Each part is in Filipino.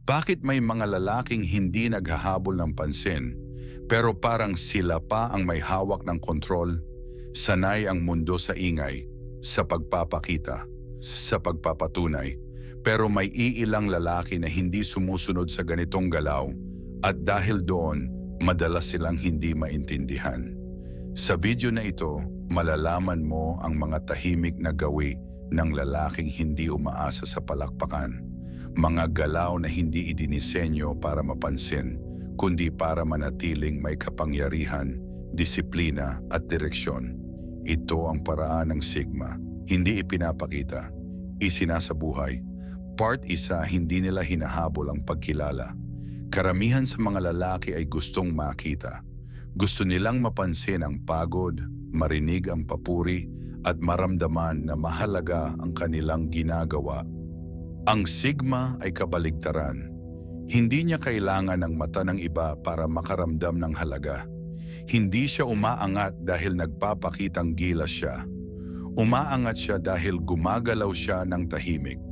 Bakit may mga lalaking hindi naghahabol ng pansin, pero parang sila pa ang may hawak ng kontrol? Sanay ang mundo sa ingay, sa pagpapakita, sa pagpapatunay. Pero may iilang lalaki na hindi sumusunod sa ganitong galaw at dahil doon, madalas silang hindi maintindihan. Sa video na ito, malalaman mo ang mga tahimik na gawi ng lalaking hindi umaasa sa palakpakan. Mga galaw na hindi idinisenyo para mapansin, kundi para manatiling may kapangyarihan, disiplina at direksyon. Ito ang paraan ng Sigma, hindi ipinapakita, isinasabuhay. Part 1, hindi nila hinahabol ang pagkilala. Karamihan sa mga lalaki ay gustong makita. Gusto nilang mapansin ang pagod, marinig ang papuri, at maramdaman na mahalaga ang kanilang ginagawa. Ang Sigma ay kabaligtaran. Hindi niya kailangan ng mata ng iba para makaramdam ng halaga. Hindi siya umaangat dahil nagpapakitang gilas siya. Umaangat siya dahil gumagalaw siya ng tahimik.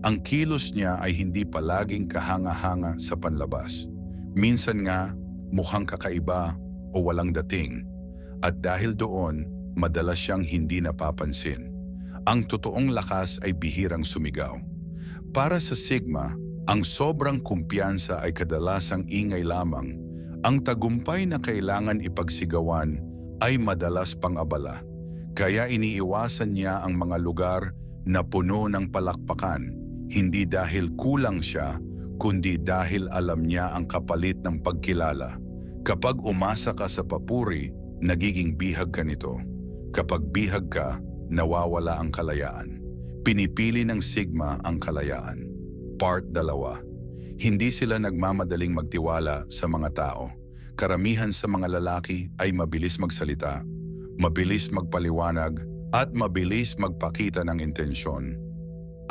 Ang kilos niya ay hindi palaging kahanga-hanga sa panlabas. Minsan nga, mukhang kakaiba o walang dating. At dahil doon, madalas siyang hindi napapansin. Ang totoong lakas ay bihirang sumigaw. Para sa Sigma, ang sobrang kumpiyansa ay kadalasang ingay lamang. Ang tagumpay na kailangan ipagsigawan ay madalas pang-abala. Kaya iniiwasan niya ang mga lugar na puno ng palakpakan, hindi dahil kulang siya, kundi dahil alam niya ang kapalit ng pagkilala. Kapag umasa ka sa papuri, nagiging bihag ka nito. Kapag bihag ka, nawawala ang kalayaan. Pinipili ng Sigma ang kalayaan. Part 2. Hindi sila nagmamadaling magtiwala sa mga tao. Karamihan sa mga lalaki ay mabilis magsalita, mabilis magpaliwanag, at mabilis magpakita ng intensyon.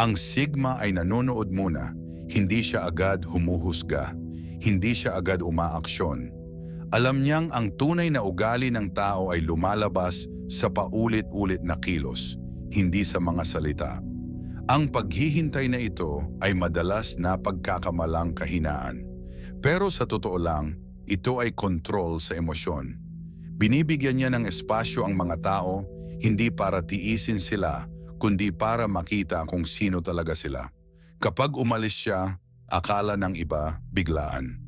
Ang Sigma ay nanonood muna, hindi siya agad humuhusga, hindi siya agad umaaksyon. Alam niyang ang tunay na ugali ng tao ay lumalabas sa paulit-ulit na kilos, hindi sa mga salita. Ang paghihintay na ito ay madalas na pagkakamalang kahinaan. Pero sa totoo lang, ito ay kontrol sa emosyon. Binibigyan niya ng espasyo ang mga tao, hindi para tiisin sila, kundi para makita kung sino talaga sila. Kapag umalis siya, akala ng iba biglaan.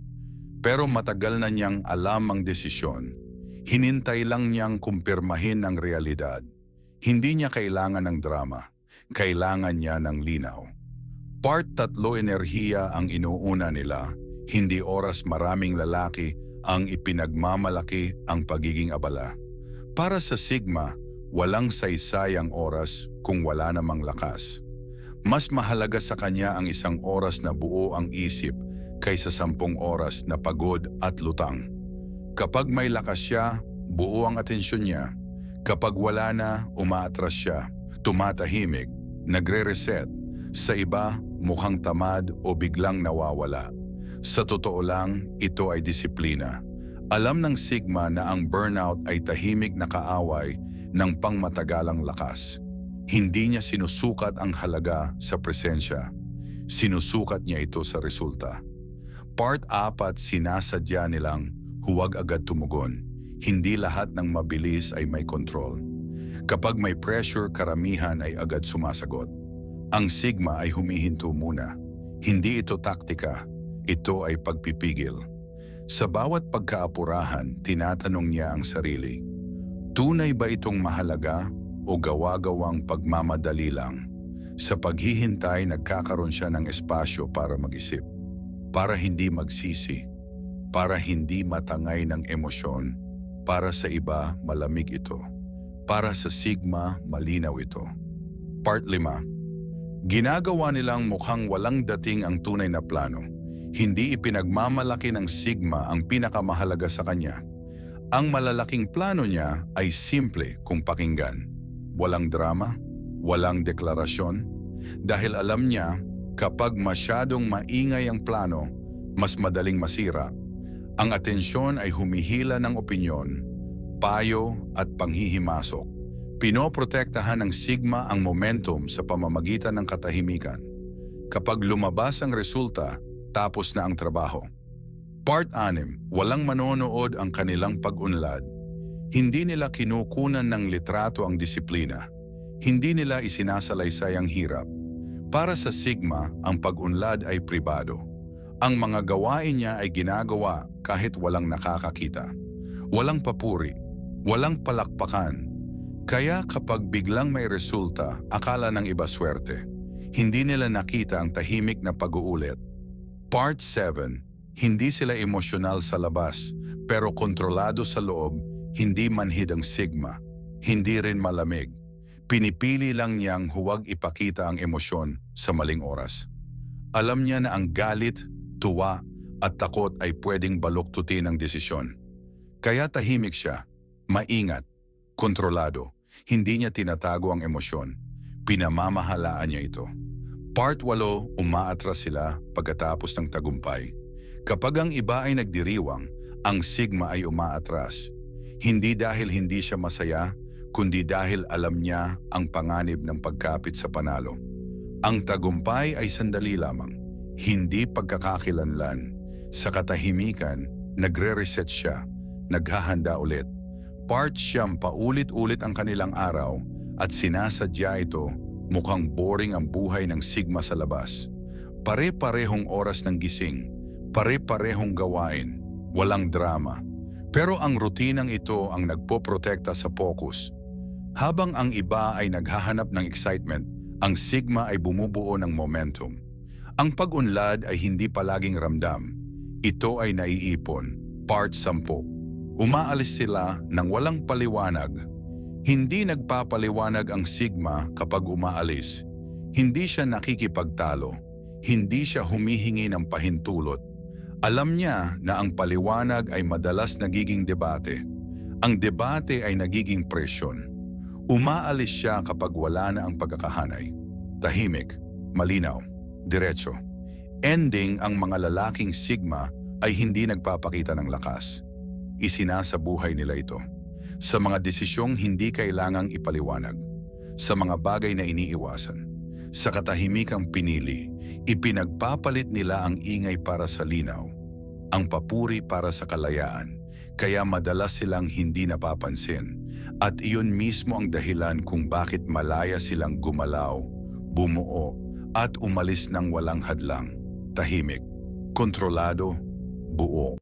Pero matagal na niyang alam ang desisyon. Hinintay lang niyang kumpirmahin ang realidad. Hindi niya kailangan ng drama. Kailangan niya ng linaw. Part 3, enerhiya ang inuuna nila. Hindi oras. Maraming lalaki ang ipinagmamalaki ang pagiging abala. Para sa Sigma, walang saysay ang oras kung wala namang lakas. Mas mahalaga sa kanya ang 1 oras na buo ang isip kaysa 10 oras na pagod at lutang. Kapag may lakas siya, buo ang atensyon niya. Kapag wala na, umaatras siya, tumatahimik, nagre-reset. Sa iba, mukhang tamad o biglang nawawala. Sa totoo lang, ito ay disiplina. Alam ng Sigma na ang burnout ay tahimik na kaaway ng pangmatagalang lakas. Hindi niya sinusukat ang halaga sa presensya. Sinusukat niya ito sa resulta. Part 4, sinasadya nilang huwag agad tumugon. Hindi lahat ng mabilis ay may kontrol. Kapag may pressure, karamihan ay agad sumasagot. Ang Sigma ay humihinto muna. Hindi ito taktika, ito ay pagpipigil. Sa bawat pagkaapurahan, tinatanong niya ang sarili. Tunay ba itong mahalaga o gawa-gawang pagmamadali lang? Sa paghihintay, nagkakaroon siya ng espasyo para mag-isip. Para hindi magsisi, para hindi matangay ng emosyon. Para sa iba, malamig ito. Para sa Sigma, malinaw ito. Part 5. Ginagawa nilang mukhang walang dating ang tunay na plano. Hindi ipinagmamalaki ng Sigma ang pinakamahalaga sa kanya. Ang malalaking plano niya ay simple kung pakinggan. Walang drama, walang deklarasyon. Dahil alam niya, kapag masyadong maingay ang plano, mas madaling masira. Ang atensyon ay humihila ng opinyon, payo at panghihimasok. Pinoprotektahan ng Sigma ang momentum sa pamamagitan ng katahimikan. Kapag lumabas ang resulta, tapos na ang trabaho. Part 6, walang manonood ang kanilang pag-unlad. Hindi nila kinukunan ng litrato ang disiplina. Hindi nila isinasalaysay ang hirap. Para sa Sigma, ang pag-unlad ay pribado. Ang mga gawain niya ay ginagawa kahit walang nakakakita. Walang papuri, walang palakpakan. Kaya kapag biglang may resulta, akala ng iba swerte. Hindi nila nakita ang tahimik na pag-uulit. Part 7, hindi sila emosyonal sa labas, pero kontrolado sa loob, hindi manhid ang Sigma, hindi rin malamig. Pinipili lang niyang huwag ipakita ang emosyon sa maling oras. Alam niya na ang galit, tuwa at takot ay pwedeng baluktutin ang desisyon. Kaya tahimik siya, maingat, kontrolado. Hindi niya tinatago ang emosyon. Pinamamahalaan niya ito. Part 8, umaatras sila pagkatapos ng tagumpay. Kapag ang iba ay nagdiriwang, ang Sigma ay umaatras. Hindi dahil hindi siya masaya, kundi dahil alam niya ang panganib ng pagkapit sa panalo. Ang tagumpay ay sandali lamang, hindi pagkakakilanlan. Sa katahimikan, nagre-reset siya, naghahanda ulit. Part 9, paulit-ulit ang kanilang araw at sinasadya ito, mukhang boring ang buhay ng Sigma sa labas. Pare-parehong oras ng gising, pare-parehong gawain, walang drama. Pero ang rutinang ito ang nagpoprotekta sa focus. Habang ang iba ay naghahanap ng excitement, ang Sigma ay bumubuo ng momentum. Ang pag-unlad ay hindi palaging ramdam. Ito ay naiipon. Part 10. Umaalis sila nang walang paliwanag. Hindi nagpapaliwanag ang Sigma kapag umaalis. Hindi siya nakikipagtalo. Hindi siya humihingi ng pahintulot. Alam niya na ang paliwanag ay madalas nagiging debate. Ang debate ay nagiging presyon. Umaalis siya kapag wala na ang pagkakahanay. Tahimik, malinaw, diretso. Ending, ang mga lalaking Sigma ay hindi nagpapakita ng lakas. Isinasabuhay nila ito. Sa mga desisyong hindi kailangang ipaliwanag. Sa mga bagay na iniiwasan. Sa katahimikang pinili, ipinagpapalit nila ang ingay para sa linaw. Ang papuri para sa kalayaan. Kaya madalas silang hindi napapansin. At iyon mismo ang dahilan kung bakit malaya silang gumalaw, bumuo, at umalis ng walang hadlang. Tahimik, kontrolado, buo.